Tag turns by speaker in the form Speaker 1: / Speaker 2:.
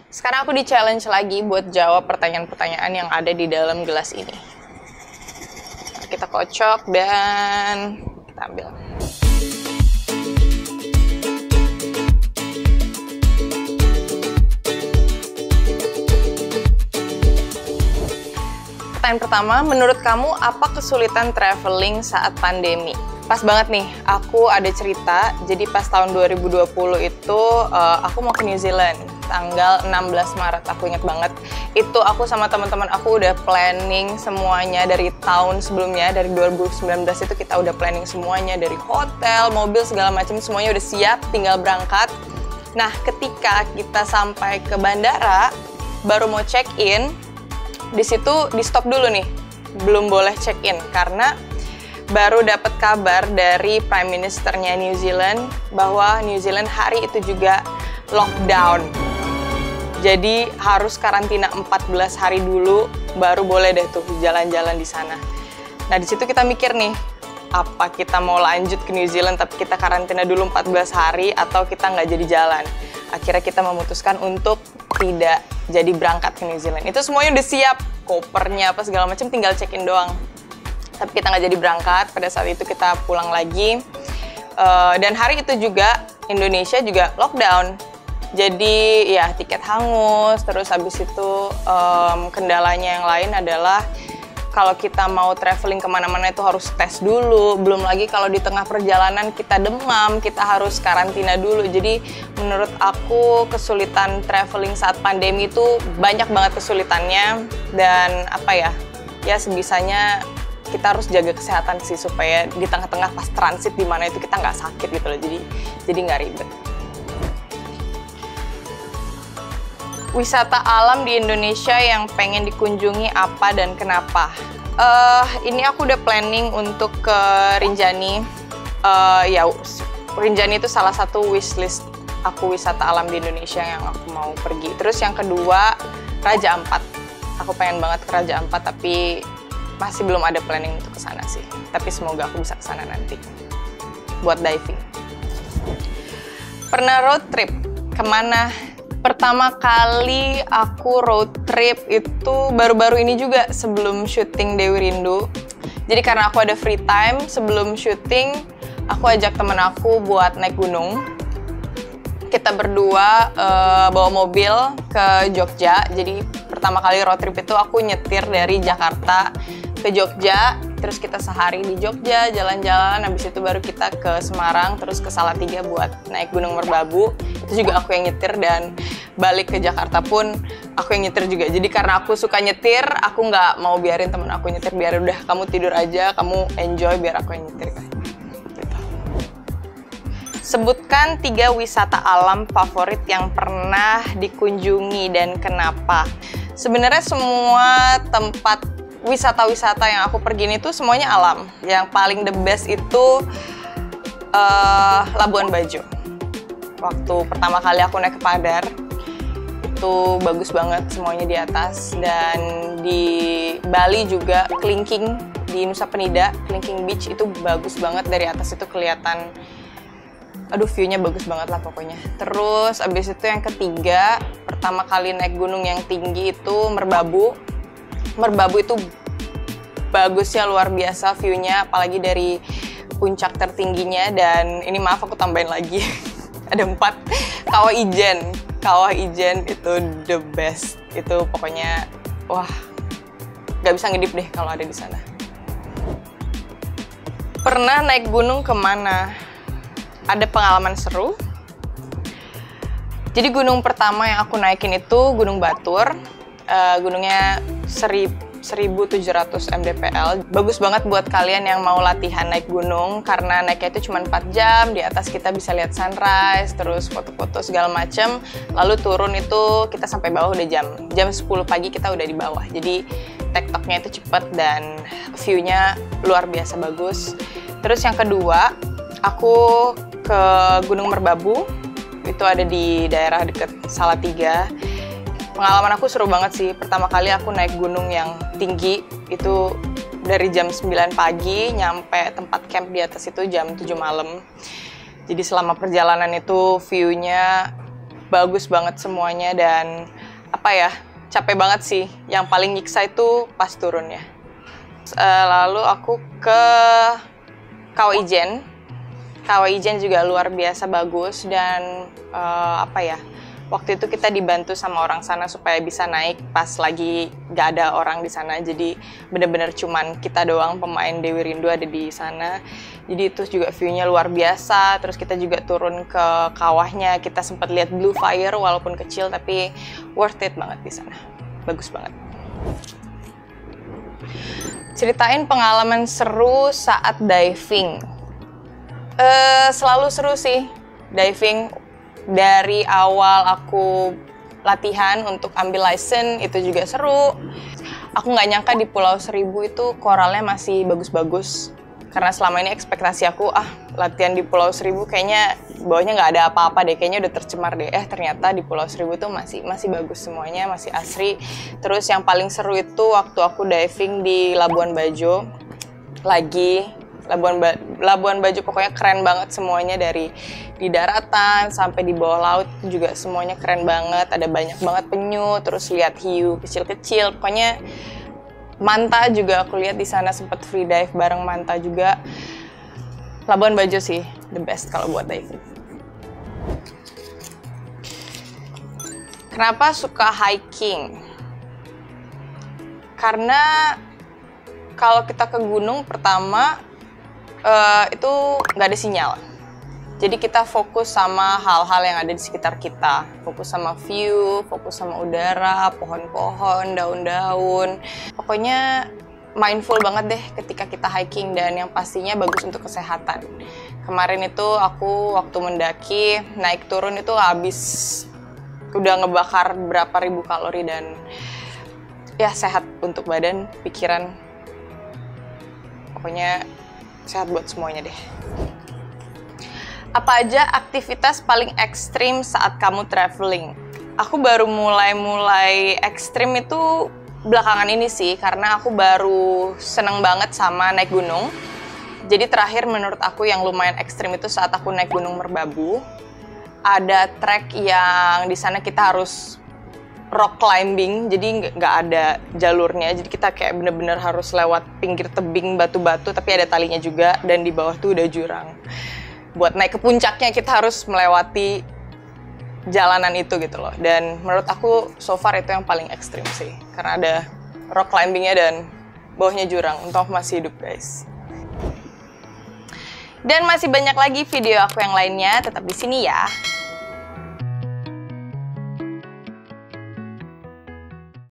Speaker 1: Sekarang aku di-challenge lagi buat jawab pertanyaan-pertanyaan yang ada di dalam gelas ini. Nah, kita kocok dan kita ambil. Pertanyaan pertama, menurut kamu apa kesulitan traveling saat pandemi? Pas banget nih, aku ada cerita. Jadi pas tahun 2020 itu aku mau ke New Zealand tanggal 16 Maret, aku inget banget. Itu aku sama teman-teman aku udah planning semuanya dari tahun sebelumnya, dari 2019 itu kita udah planning semuanya, dari hotel, mobil, segala macam, semuanya udah siap, tinggal berangkat. Nah, ketika kita sampai ke bandara, baru mau check-in, di situ di stop dulu nih, belum boleh check-in karena baru dapat kabar dari Prime Ministernya New Zealand bahwa New Zealand hari itu juga lockdown. Jadi harus karantina 14 hari dulu baru boleh deh tuh jalan-jalan di sana. Nah, di situ kita mikir nih, apa kita mau lanjut ke New Zealand tapi kita karantina dulu 14 hari atau kita nggak jadi jalan. Akhirnya kita memutuskan untuk tidak jadi berangkat ke New Zealand. Itu semuanya udah siap, kopernya apa segala macam, tinggal check-in doang. Tapi kita nggak jadi berangkat, pada saat itu kita pulang lagi. Dan hari itu juga Indonesia juga lockdown. Jadi ya tiket hangus, terus habis itu kendalanya yang lain adalah kalau kita mau traveling kemana-mana itu harus tes dulu. Belum lagi kalau di tengah perjalanan kita demam, kita harus karantina dulu. Jadi menurut aku kesulitan traveling saat pandemi itu banyak banget kesulitannya. Dan apa ya, ya sebisanya kita harus jaga kesehatan sih supaya di tengah-tengah pas transit di mana itu kita nggak sakit gitu loh. Jadi nggak ribet. Wisata alam di Indonesia yang pengen dikunjungi apa dan kenapa? Ini aku udah planning untuk ke Rinjani. Ya, Rinjani itu salah satu wishlist aku wisata alam di Indonesia yang aku mau pergi. Terus yang kedua, Raja Ampat. Aku pengen banget ke Raja Ampat, tapi masih belum ada planning untuk ke sana sih. Tapi semoga aku bisa ke sana nanti buat diving. Pernah road trip? Kemana? Pertama kali aku road trip itu baru-baru ini juga sebelum syuting Dewi Rindu. Jadi karena aku ada free time sebelum syuting, aku ajak temen aku buat naik gunung. Kita berdua bawa mobil ke Jogja. Jadi pertama kali road trip itu aku nyetir dari Jakarta ke Jogja. Terus kita sehari di Jogja, jalan-jalan, habis itu baru kita ke Semarang, terus ke Salatiga buat naik Gunung Merbabu. Itu juga aku yang nyetir, dan balik ke Jakarta pun aku yang nyetir juga. Jadi karena aku suka nyetir, aku nggak mau biarin temen aku nyetir, biar udah kamu tidur aja, kamu enjoy, biar aku yang nyetir. Gitu. Sebutkan 3 wisata alam favorit yang pernah dikunjungi dan kenapa. Sebenarnya semua tempat wisata-wisata yang aku pergi itu semuanya alam. Yang paling the best itu Labuan Bajo. Waktu pertama kali aku naik ke Padar, itu bagus banget semuanya di atas. Dan di Bali juga Kelingking, di Nusa Penida, Kelingking Beach itu bagus banget dari atas, itu kelihatan, aduh view-nya bagus banget lah pokoknya. Terus abis itu yang ketiga, pertama kali naik gunung yang tinggi itu Merbabu. Merbabu itu bagusnya luar biasa view-nya, apalagi dari puncak tertingginya. Dan ini maaf aku tambahin lagi, ada 4. Kawah Ijen. Kawah Ijen itu the best. Itu pokoknya, wah, gak bisa ngedip deh kalau ada di sana. Pernah naik gunung kemana? Ada pengalaman seru. Jadi gunung pertama yang aku naikin itu Gunung Batur. Gunungnya 1700 mdpl. Bagus banget buat kalian yang mau latihan naik gunung, karena naiknya itu cuma 4 jam. Di atas kita bisa lihat sunrise, terus foto-foto segala macem. Lalu turun itu kita sampai bawah udah jam 10 pagi kita udah di bawah. Jadi tektoknya itu cepet dan view-nya luar biasa bagus. Terus yang kedua, aku ke Gunung Merbabu. Itu ada di daerah deket Salatiga. Pengalaman aku seru banget sih. Pertama kali aku naik gunung yang tinggi, itu dari jam 9 pagi, nyampe tempat camp di atas itu jam 7 malam. Jadi selama perjalanan itu view-nya bagus banget semuanya dan apa ya, capek banget sih. Yang paling nyiksa itu pas turunnya. Lalu aku ke Kawah Ijen. Kawah Ijen juga luar biasa bagus dan apa ya, waktu itu kita dibantu sama orang sana supaya bisa naik pas lagi gak ada orang di sana. Jadi bener-bener cuman kita doang pemain Dewi Rindu ada di sana. Jadi itu juga view-nya luar biasa. Terus kita juga turun ke kawahnya, kita sempat lihat Blue Fire walaupun kecil tapi worth it banget di sana. Bagus banget. Ceritain pengalaman seru saat diving. Selalu seru sih diving. Dari awal aku latihan untuk ambil license itu juga seru. Aku nggak nyangka di Pulau Seribu itu koralnya masih bagus-bagus. Karena selama ini ekspektasi aku, latihan di Pulau Seribu kayaknya bawahnya nggak ada apa-apa deh, kayaknya udah tercemar deh. Ternyata di Pulau Seribu tuh masih bagus semuanya, masih asri. Terus yang paling seru itu waktu aku diving di Labuan Bajo. Labuan Bajo pokoknya keren banget semuanya, dari di daratan sampai di bawah laut juga semuanya keren banget. Ada banyak banget penyu, terus lihat hiu kecil-kecil. Pokoknya manta juga aku lihat di sana, sempat free dive bareng manta juga. Labuan Bajo sih the best kalau buat diving. Kenapa suka hiking? Karena kalau kita ke gunung pertama itu nggak ada sinyal. Jadi kita fokus sama hal-hal yang ada di sekitar kita. Fokus sama view, fokus sama udara, pohon-pohon, daun-daun. Pokoknya mindful banget deh ketika kita hiking dan yang pastinya bagus untuk kesehatan. Kemarin itu aku waktu mendaki, naik turun itu habis udah ngebakar berapa ribu kalori dan ya sehat untuk badan, pikiran. Pokoknya sehat buat semuanya deh. Apa aja aktivitas paling ekstrim saat kamu traveling? Aku baru mulai ekstrim itu belakangan ini sih, karena aku baru seneng banget sama naik gunung. Jadi terakhir menurut aku yang lumayan ekstrim itu saat aku naik Gunung Merbabu. Ada trek yang di sana kita harus rock climbing, jadi nggak ada jalurnya, jadi kita kayak bener-bener harus lewat pinggir tebing batu-batu, tapi ada talinya juga, dan di bawah tuh udah jurang. Buat naik ke puncaknya kita harus melewati jalanan itu gitu loh, dan menurut aku so far itu yang paling ekstrim sih, karena ada rock climbingnya dan bawahnya jurang. Untung masih hidup guys. Dan masih banyak lagi video aku yang lainnya, tetap di sini ya.